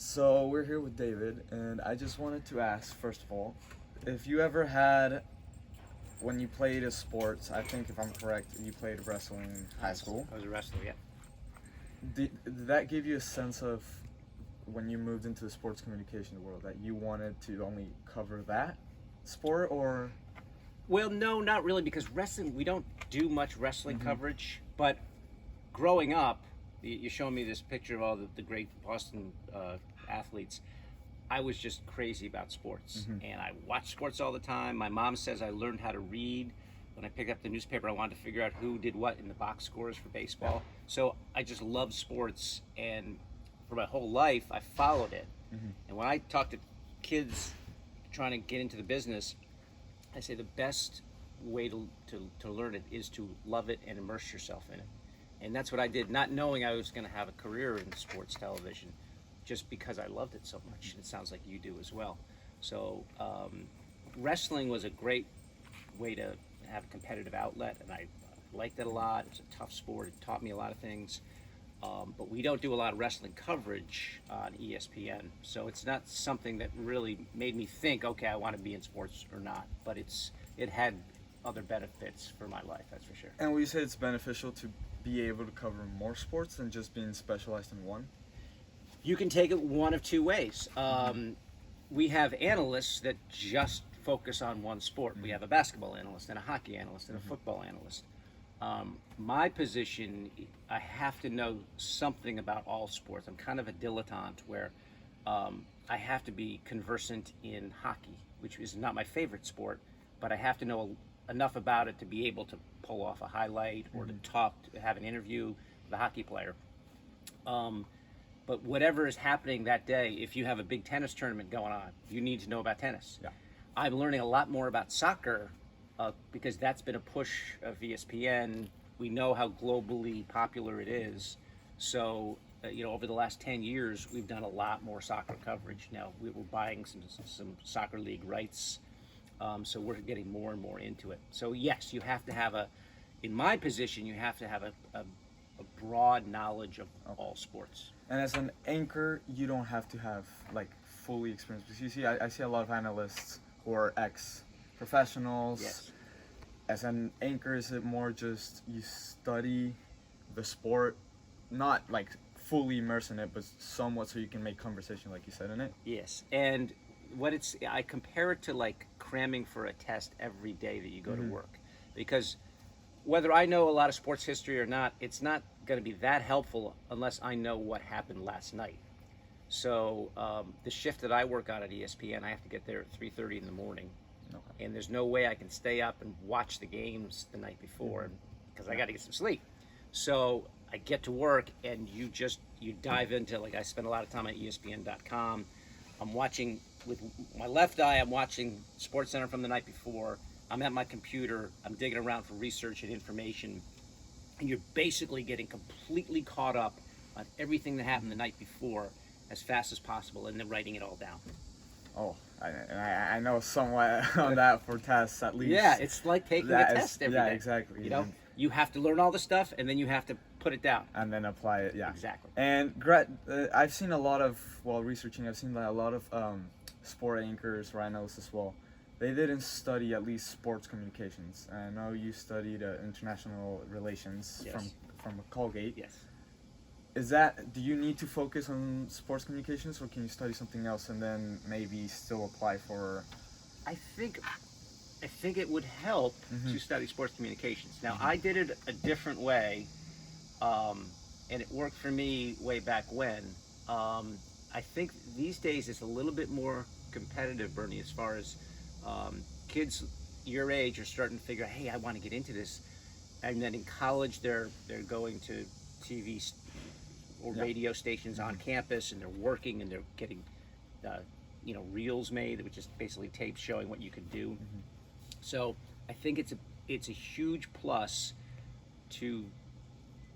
So we're here with David, and I just wanted to ask, first of all, if you ever had, when you played a sports, I think if I'm correct, you played wrestling in high school. I was a wrestler, yeah. Did that give you a sense of, when you moved into the sports communication world, that you wanted to only cover that sport, or? Well, no, not really, because wrestling, we don't do much wrestling Mhm. coverage. But growing up, you're showing me this picture of all the great Boston athletes. I was just crazy about sports, Mhm. and I watched sports all the time. My mom says I learned how to read. When I picked up the newspaper, I wanted to figure out who did what in the box scores for baseball. So I just love sports, and for my whole life, I followed it. Mhm. And when I talk to kids trying to get into the business, I say the best way to learn it is to love it and immerse yourself in it. And that's what I did, not knowing I was going to have a career in sports television, just because I loved it so much. And it sounds like you do as well. So wrestling was a great way to have a competitive outlet, and I liked it a lot. It was a tough sport. It taught me a lot of things. But we don't do a lot of wrestling coverage on ESPN, so it's not something that really made me think, okay, I want to be in sports or not. But it had other benefits for my life, that's for sure. And would you say it's beneficial to be able to cover more sports than just being specialized in one? You can take it one of two ways. We have analysts that just focus on one sport. We have a basketball analyst and a hockey analyst and a football analyst. My position, I have to know something about all sports. I'm kind of a dilettante where I have to be conversant in hockey, which is not my favorite sport, but I have to know enough about it to be able to pull off a highlight or to have an interview with a hockey player. But whatever is happening that day, if you have a big tennis tournament going on, you need to know about tennis. Yeah. I'm learning a lot more about soccer because that's been a push of ESPN. We know how globally popular it is. So, over the last 10 years, we've done a lot more soccer coverage. Now, we're buying some soccer league rights, so we're getting more and more into it. So, yes, you have to have in my position, you have to have a broad knowledge of all sports. And as an anchor, you don't have to have like fully experienced. Because you see, I see a lot of analysts who are ex-professionals. Yes. As an anchor, is it more just you study the sport, not like fully immersed in it, but somewhat so you can make conversation, like you said, in it? Yes, and I compare it to like cramming for a test every day that you go to work, because whether I know a lot of sports history or not, it's not going to be that helpful unless I know what happened last night. So the shift that I work on at ESPN, I have to get there at 3:30 in the morning, and there's no way I can stay up and watch the games the night before because I got to get some sleep. So I get to work, and you dive into, like, I spend a lot of time at ESPN.com. I'm watching with my left eye. I'm watching SportsCenter from the night before. I'm at my computer. I'm digging around for research and information, and you're basically getting completely caught up on everything that happened the night before as fast as possible, and then writing it all down. Oh, I know somewhat on that for tests, at least. Yeah, it's like taking a test every day. Yeah, exactly. You have to learn all the stuff, and then you have to put it down. And then apply it, yeah. Exactly. And I've seen a lot of, while researching, I've seen a lot of sport anchors or analysts as well. They didn't study at least sports communications. I know you studied international relations Yes. from Colgate. Yes. Do you need to focus on sports communications, or can you study something else and then maybe still apply for? I think it would help to study sports communications. Now, I did it a different way, and it worked for me way back when. I think these days it's a little bit more competitive, Bernie, as far as kids your age are starting to figure out, hey, I want to get into this. And then in college, they're going to TV or radio stations on campus, and they're working, and they're getting reels made, which is basically tapes showing what you can do. So I think it's a huge plus to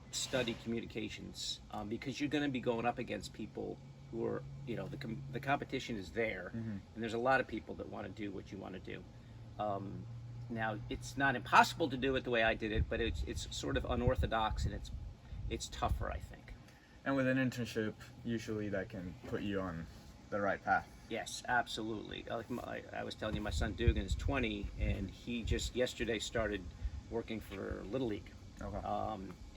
study communications, because you're going to be going up against people who are, the competition is there, and there's a lot of people that want to do what you want to do. Now, it's not impossible to do it the way I did it, but it's sort of unorthodox, and it's tougher, I think. And with an internship, usually that can put you on the right path. Yes, absolutely. I was telling you, my son Dugan's 20, and he just yesterday started working for Little League. Okay.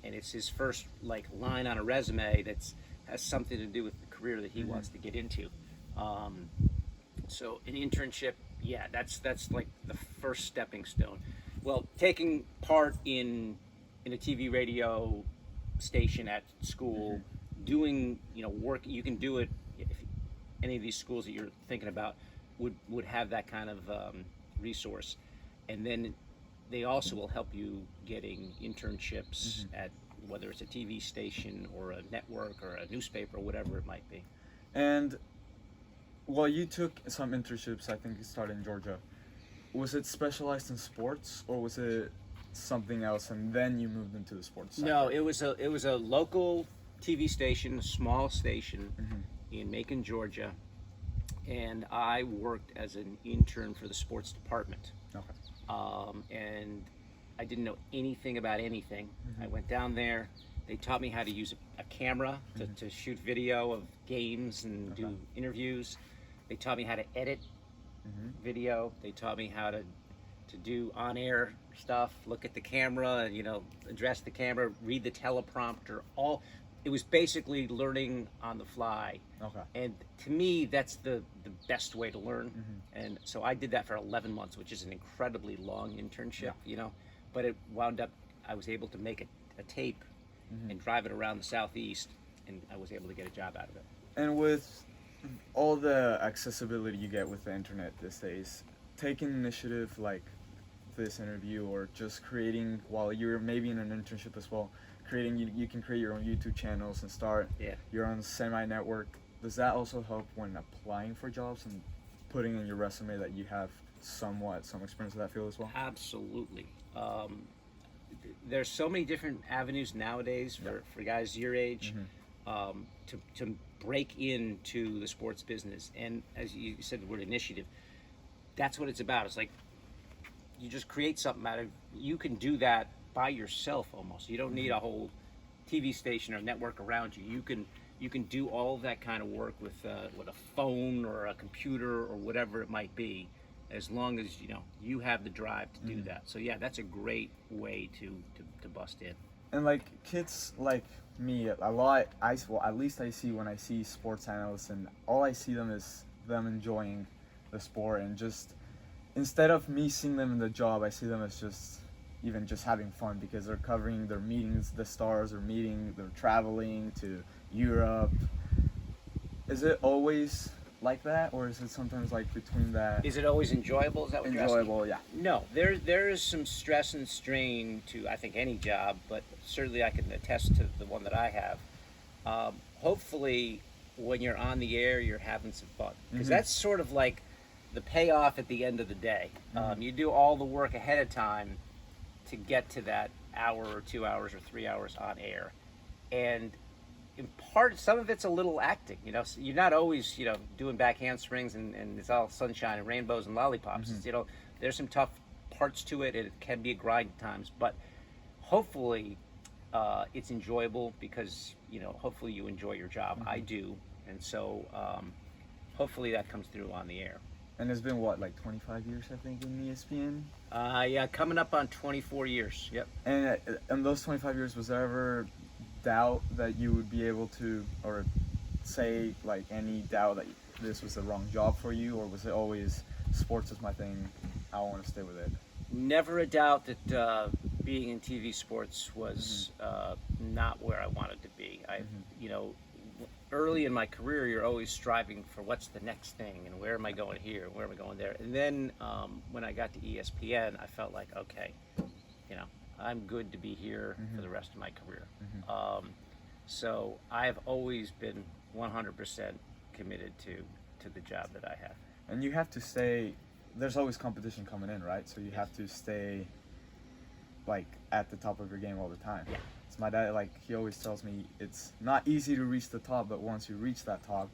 And it's his first like line on a resume that's has something to do with the career that he wants to get into. Um, so an internship, yeah, that's like the first stepping stone. Well, taking part in a TV radio station at school, doing work, you can do it if any of these schools that you're thinking about would have that kind of resource, and then they also will help you getting internships at whether it's a TV station or a network or a newspaper or whatever it might be. And well, you took some internships. I think you started in Georgia. Was it specialized in sports, or was it something else, and then you moved into the sports side? No, it was a local TV station, a small station in Macon, Georgia, and I worked as an intern for the sports department. Okay. And I didn't know anything about anything. I went down there. They taught me how to use a camera to shoot video of games and do interviews. They taught me how to edit video. They taught me how to do on-air stuff, look at the camera, address the camera, read the teleprompter. It was basically learning on the fly. Okay. And to me, that's the best way to learn. And so I did that for 11 months, which is an incredibly long internship, But it wound up, I was able to make a tape and drive it around the Southeast, and I was able to get a job out of it. And with all the accessibility you get with the internet these days, taking initiative like this interview, or just creating, while you're maybe in an internship as well, you can create your own YouTube channels and start your own semi-network. Does that also help when applying for jobs and putting in your resume that you have some experience in that field as well? Absolutely. There's so many different avenues nowadays for guys your age to break into the sports business. And as you said, the word initiative, that's what it's about. It's like you just create something out of, you can do that by yourself almost. You don't need a whole TV station or network around you. You can do all that kind of work with a phone or a computer or whatever it might be, as long as you have the drive to do that. So yeah, that's a great way to bust in. And like kids like me, a lot, at least I see when I see sports analysts, and all I see them is them enjoying the sport, and just instead of me seeing them in the job, I see them as just having fun, because they're covering their meetings, the stars are meeting, they're traveling to Europe. Is it always like that, or is it sometimes like between that? Is it always enjoyable? Is that what you're asking? Enjoyable, yeah. No, there is some stress and strain to, I think, any job, but certainly I can attest to the one that I have. Hopefully, when you're on the air, you're having some fun, because that's sort of like the payoff at the end of the day. You do all the work ahead of time to get to that hour or 2 hours or 3 hours on air, and in part, some of it's a little acting. So you're not always doing back handsprings and it's all sunshine and rainbows and lollipops. There's some tough parts to it. It can be a grind at times, but hopefully it's enjoyable, because hopefully you enjoy your job. I do, and so hopefully that comes through on the air. And it's been what, like 25 years, I think, in ESPN? Yeah, coming up on 24 years. Yep. And in those 25 years, was there ever doubt that you would be able to, or say like any doubt that this was the wrong job for you, or was it always sports is my thing, I want to stay with it? Never a doubt that being in TV sports was not where I wanted to be. Early in my career, you're always striving for what's the next thing, and where am I going here, and where am I going there. And then when I got to ESPN, I felt like, okay, I'm good to be here for the rest of my career. So I've always been 100% committed to the job that I have. And you have to stay, there's always competition coming in, right? So you have to stay like at the top of your game all the time. Yeah. It's my dad, like he always tells me, it's not easy to reach the top, but once you reach that top,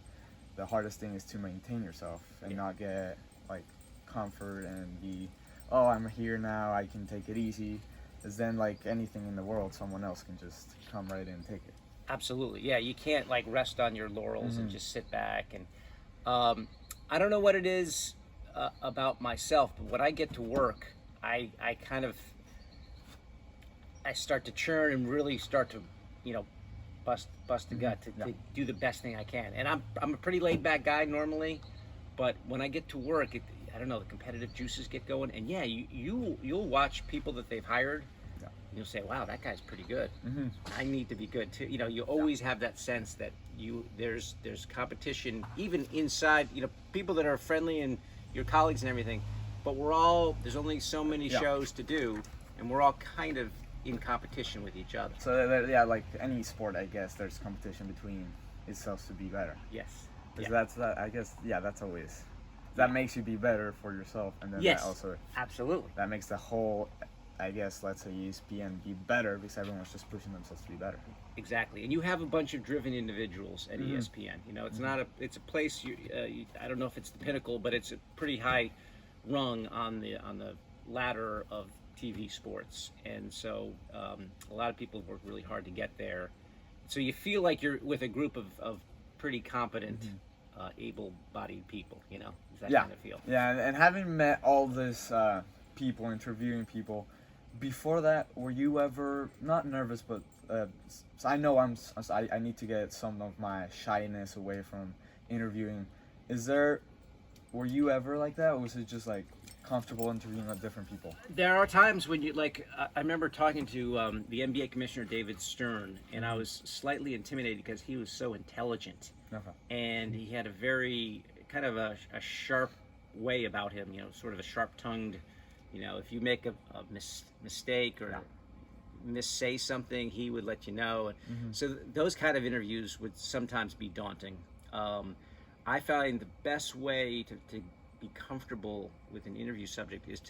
the hardest thing is to maintain yourself and not get like comfort and be, oh, I'm here now, I can take it easy. Is then like anything in the world, someone else can just come right in and take it. Absolutely, yeah. You can't like rest on your laurels and Mm-hmm. just sit back. And I don't know what it is about myself, but when I get to work, I kind of I start to churn and really start to, you know, bust the gut Yeah. to do the best thing I can. And I'm a pretty laid back guy normally, but when I get to work, I don't know, the competitive juices get going. And yeah, you'll watch people that they've hired. Yeah. And you'll say, wow, that guy's pretty good. Mm-hmm. I need to be good too. You know, you always have that sense that there's competition even inside. You know, people that are friendly and your colleagues and everything, but there's only so many Yeah. shows to do, and we're all kind of in competition with each other. So yeah, like any sport, I guess there's competition between itself to be better. Yes. Because Yeah. that's that. I guess that's always that Yeah. makes you be better for yourself, and then Yes. that also Absolutely. that makes the whole, I guess, let's say ESPN be better because everyone's just pushing themselves to be better. Exactly, and you have a bunch of driven individuals at Mhm. ESPN. You know, it's a place. I don't know if it's the pinnacle, but it's a pretty high rung on the ladder of TV sports, and so a lot of people have worked really hard to get there. So you feel like you're with a group of pretty competent, able-bodied people. You know, it's that Yeah. kind of feel. Yeah, and having met all this people, interviewing people, before that, were you ever not nervous, but I know I need to get some of my shyness away from interviewing. Were you ever like that, or was it just like comfortable interviewing with different people? There are times when you like. I remember talking to the NBA commissioner David Stern, and I was slightly intimidated because he was so intelligent, Okay. and he had a very kind of a sharp way about him. You know, sort of a sharp-tongued. You know, if you make a mistake or missay something, he would let you know. So those kind of interviews would sometimes be daunting. I find the best way to be comfortable with an interview subject is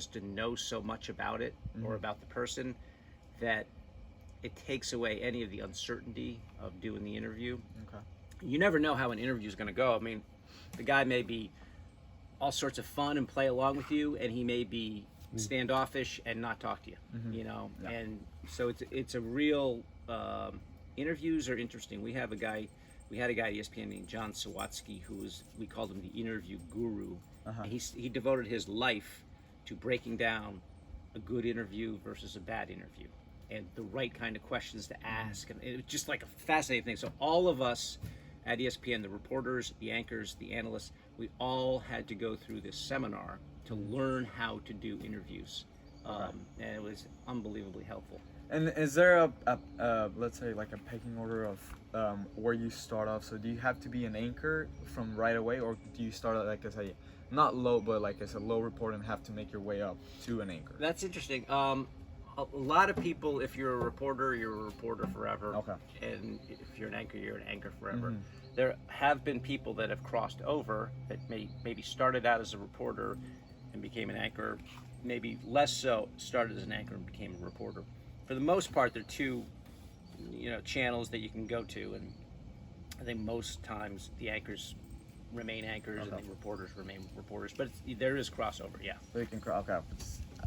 to know so much about it or about the person that it takes away any of the uncertainty of doing the interview. Okay. You never know how an interview is going to go. I mean, the guy may be all sorts of fun and play along with you, and he may be standoffish and not talk to you. You know, Yeah. and so it's a real interviews are interesting. We had a guy at ESPN named John Sawatsky we called him the interview guru. Uh-huh. And he devoted his life to breaking down a good interview versus a bad interview and the right kind of questions to ask. And it was just like a fascinating thing. So all of us at ESPN, the reporters, the anchors, the analysts, we all had to go through this seminar to learn how to do interviews. And it was unbelievably helpful. And is there a let's say like a pecking order of where you start off? So do you have to be an anchor from right away, or do you start like as a not low, but like as a low reporter and have to make your way up to an anchor? That's interesting. A lot of people, if you're a reporter, you're a reporter forever. Okay. And if you're an anchor forever. There have been people that have crossed over that maybe started out as a reporter and became an anchor, maybe less so started as an anchor and became a reporter. For the most part, there are two, channels that you can go to, and I think most times the anchors remain anchors and the reporters remain reporters. But there is crossover, yeah. So you can okay.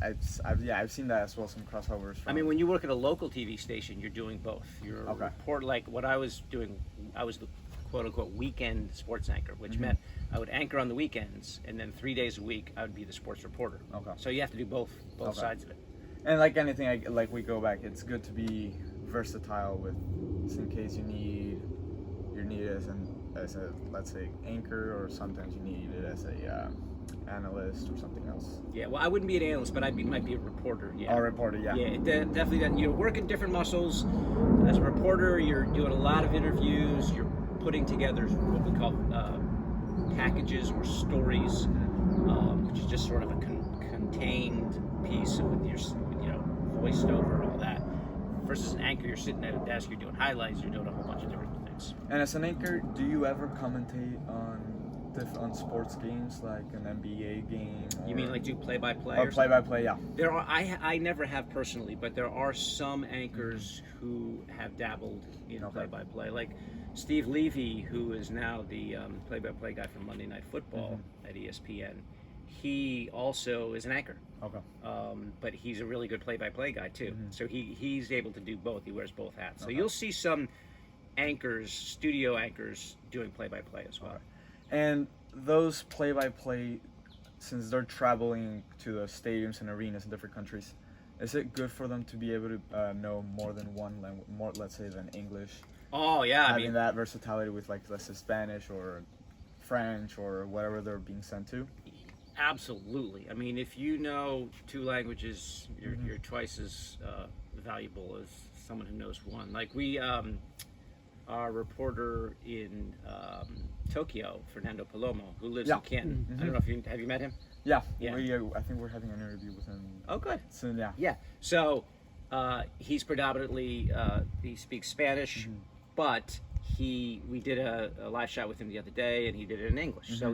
I've seen that as well. Some crossovers. I mean, when you work at a local TV station, you're doing both. You're a report, like what I was doing. I was the quote-unquote weekend sports anchor, which meant I would anchor on the weekends, and then 3 days a week I would be the sports reporter. Okay. So you have to do both sides of it. And like anything, like we go back, it's good to be versatile with, just in case you need it as a let's say anchor, or sometimes you need it as a analyst or something else. Yeah, well, I wouldn't be an analyst, but might be a reporter. Yeah. Oh, a reporter, yeah. Yeah, definitely. That you're working different muscles. As a reporter, you're doing a lot of interviews. You're putting together what we call packages or stories, which is just sort of a contained piece with your voiced over and all that. Versus an anchor, you're sitting at a desk, you're doing highlights, you're doing a whole bunch of different things. And as an anchor, do you ever commentate on sports games, like an NBA game? You mean like do play-by-play? Or play-by-play, yeah. There are. I never have personally, but there are some anchors who have dabbled in play-by-play, like Steve Levy, who is now the play-by-play guy for Monday Night Football at ESPN. He also is an anchor. Okay. But he's a really good play-by-play guy too. So he's able to do both. He wears both hats. So you'll see some anchors, studio anchors, doing play-by-play as well. And those play-by-play, since they're traveling to the stadiums and arenas in different countries, is it good for them to be able to know more than one language, more, let's say, than English? Oh yeah, Having that versatility with, like, let's say Spanish or French or whatever they're being sent to? absolutely. I mean, if you know two languages, you're twice as valuable as someone who knows one. Like our reporter in Tokyo, Fernando Palomo, who lives in Canton. I don't know if have you met him? Yeah. Yeah. I think we're having an interview with him. Oh, good. Soon, yeah. Yeah. So he's predominantly he speaks Spanish, but we did a live shot with him the other day, and he did it in English. So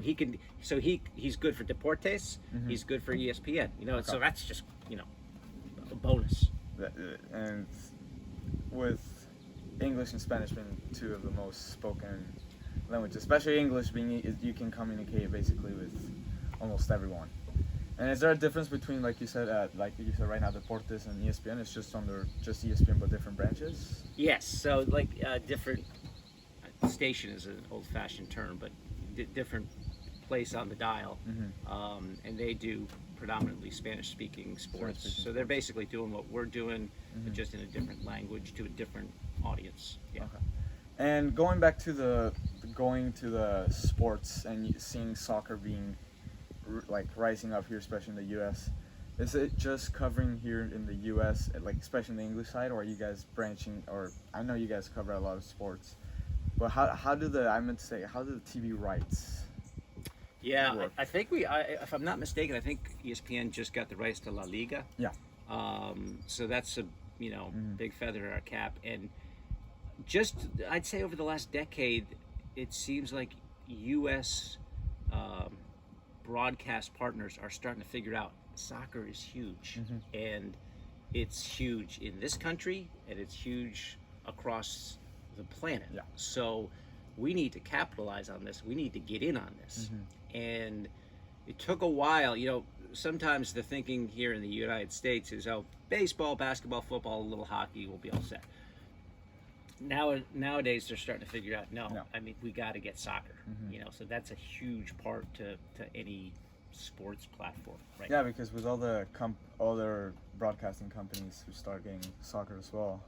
he's good for Deportes. He's good for ESPN. So that's just a bonus. And with English and Spanish being two of the most spoken languages, especially English being, you can communicate basically with almost everyone. And is there a difference between, like you said right now, Deportes and ESPN? It's just under just ESPN but different branches? Yes. So like different station is an old-fashioned term, but different place on the dial, and they do predominantly Spanish-speaking sports. So they're basically doing what we're doing, but just in a different language to a different audience. Yeah. Okay. And going back to the sports and seeing soccer being like rising up here, especially in the U.S., is it just covering here in the U.S., like especially in the English side, or are you guys branching? Or I know you guys cover a lot of sports, but how do the TV rights? Yeah, I think if I'm not mistaken, I think ESPN just got the rights to La Liga. Yeah. So that's a big feather in our cap, and just I'd say over the last decade, it seems like U.S. Broadcast partners are starting to figure out soccer is huge, and it's huge in this country, and it's huge across the planet. Yeah. So we need to capitalize on this. We need to get in on this. And it took a while. Sometimes the thinking here in the United States is, baseball, basketball, football, a little hockey, we'll be all set. Nowadays they're starting to figure out, no. I mean, we got to get soccer. So that's a huge part to any sports platform, right? Yeah, because with all the other broadcasting companies who start getting soccer as well,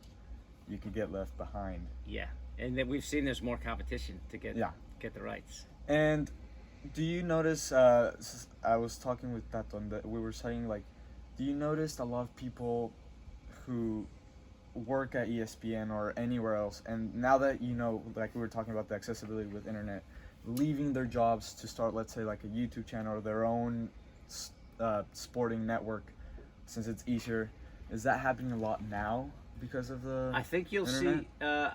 you could get left behind. Yeah, and then we've seen there's more competition to get the rights. And do you notice? I was talking with Tato, that we were saying, like, do you notice a lot of people who work at ESPN or anywhere else, and now that like we were talking about the accessibility with internet, leaving their jobs to start, let's say, like a YouTube channel or their own sporting network, since it's easier? Is that happening a lot now because of the I think you'll internet?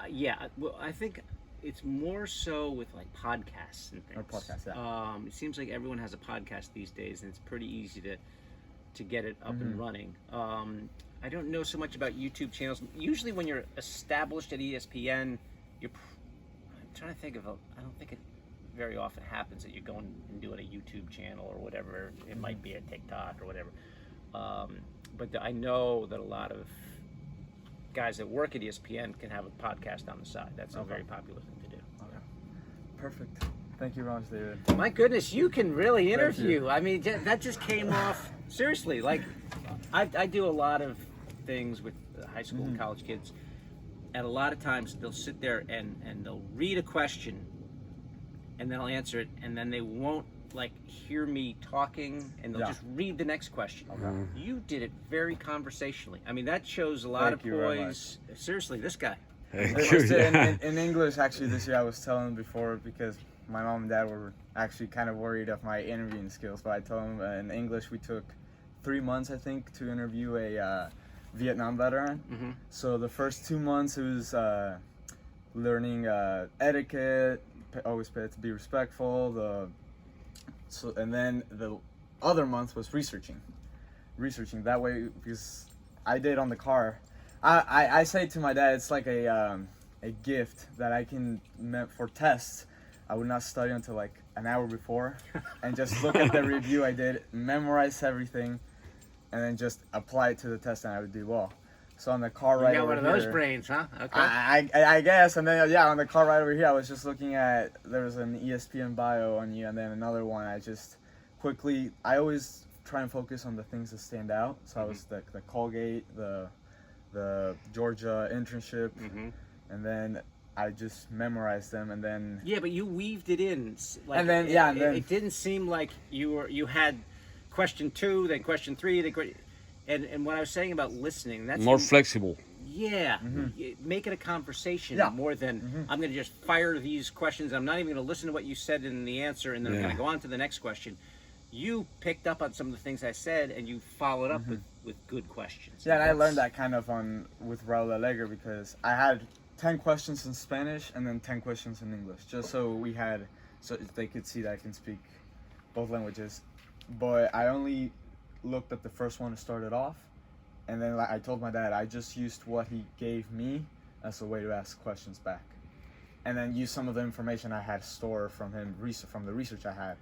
See well, I think it's more so with like podcasts and things. Or podcasts, yeah. It seems like everyone has a podcast these days, and it's pretty easy to get it up and running. I don't know so much about YouTube channels. Usually when you're established at ESPN, I'm trying to think of I don't think it very often happens that you're going and doing a YouTube channel or whatever. It might be a TikTok or whatever. But I know that a lot of guys that work at ESPN can have a podcast on the side. That's a very popular thing to do. Okay. Perfect. Thank you, Ron, David. My goodness, you can really interview. I mean, that just came off, seriously. Like, I do a lot of things with high school and college kids, and a lot of times they'll sit there and they'll read a question, and then I'll answer it, and then they won't like hear me talking, and they'll just read the next question. You did it very conversationally. I mean, that shows a lot of poise. Seriously, this guy. In English, actually, this year I was telling him before, because my mom and dad were actually kind of worried of my interviewing skills, but I told them in English we took 3 months, I think, to interview a Vietnam veteran. So the first 2 months it was learning etiquette, always to be respectful. And then the other month was researching. That way, because I did on the car. I say to my dad, it's like a gift that I can for tests. I would not study until like an hour before, and just look at the review I did, memorize everything, and then just apply it to the test, and I would do well. So on the car You ride got over one of those here- brains, huh? Okay. I guess, and then on the car ride over here, I was just looking at, there was an ESPN bio on you, and then another one. I always try and focus on the things that stand out. So I was the Colgate, the Georgia internship, and then I just memorized them, and then Yeah, but you weaved it in. Like, And then- it didn't seem like you had question 2, then question 3, and what I was saying about listening, that's More flexible. Yeah, make it a conversation more than I'm going to just fire these questions. I'm not even going to listen to what you said in the answer, and then I'm going to go on to the next question. You picked up on some of the things I said, and you followed up with good questions. yeah, and I learned that kind of with Raul Alegre, because I had 10 questions in Spanish and then 10 questions in English, just so they could see that I can speak both languages. But I only looked at the first one to start it off, and then I told my dad I just used what he gave me as a way to ask questions back, and then use some of the information I had stored from him, from the research I had,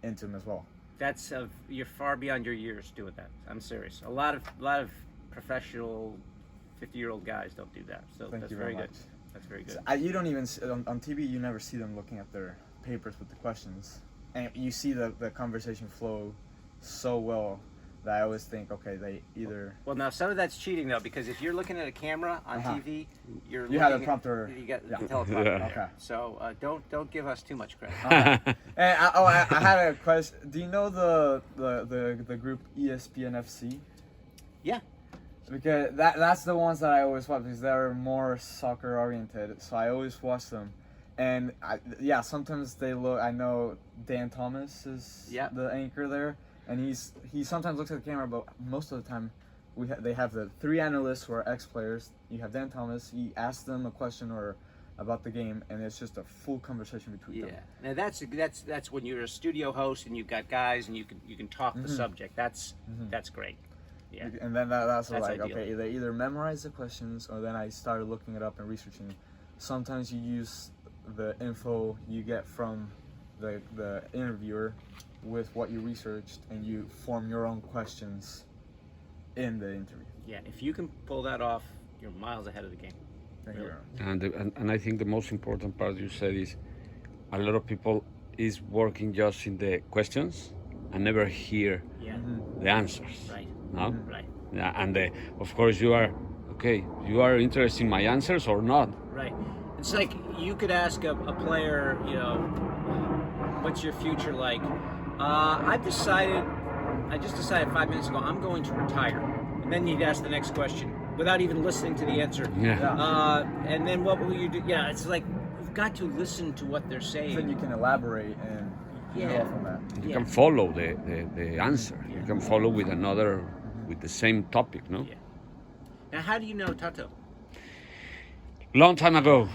into him as well. That's you're far beyond your years doing that. I'm serious. A lot of professional 50-year-old guys don't do that. So Thank that's you very very good. much. That's very good. So you don't even on TV. You never see them looking at their papers with the questions, and you see the conversation flow so well that I always think, okay, they either. Well, now some of that's cheating though, because if you're looking at a camera on TV, You have the prompter. You got the teleprompter. Yeah. Okay. So don't give us too much credit. And I had a question. Do you know the group ESPN FC? Yeah. Because that's the ones that I always watch, because they're more soccer oriented. So I always watch them, and sometimes they look. I know Dan Thomas is the anchor there, and he sometimes looks at the camera, but most of the time they have the 3 analysts who are ex-players. You have Dan Thomas. He asks them a question or about the game, and it's just a full conversation between them. Now that's when you're a studio host and you've got guys and you can talk the subject. That's great. Yeah. And then that's like, ideal. okay, they either memorize the questions, or then I started looking it up and researching. Sometimes you use the info you get from the interviewer with what you researched, and you form your own questions in the interview. Yeah, if you can pull that off, you're miles ahead of the game. Thank you. And I think the most important part you said is a lot of people is working just in the questions and never hear the answers. Right. No? Right. Yeah, and of course you are interested in my answers or not. Right. It's like you could ask a player, what's your future like? I just decided 5 minutes ago I'm going to retire. And then you'd ask the next question without even listening to the answer. Yeah. And then what will you do? Yeah, it's like you've got to listen to what they're saying. Then you can elaborate and go from that. You can follow the answer. You can follow with another, with the same topic, no? Yeah. Now, how do you know Tato? Long time ago.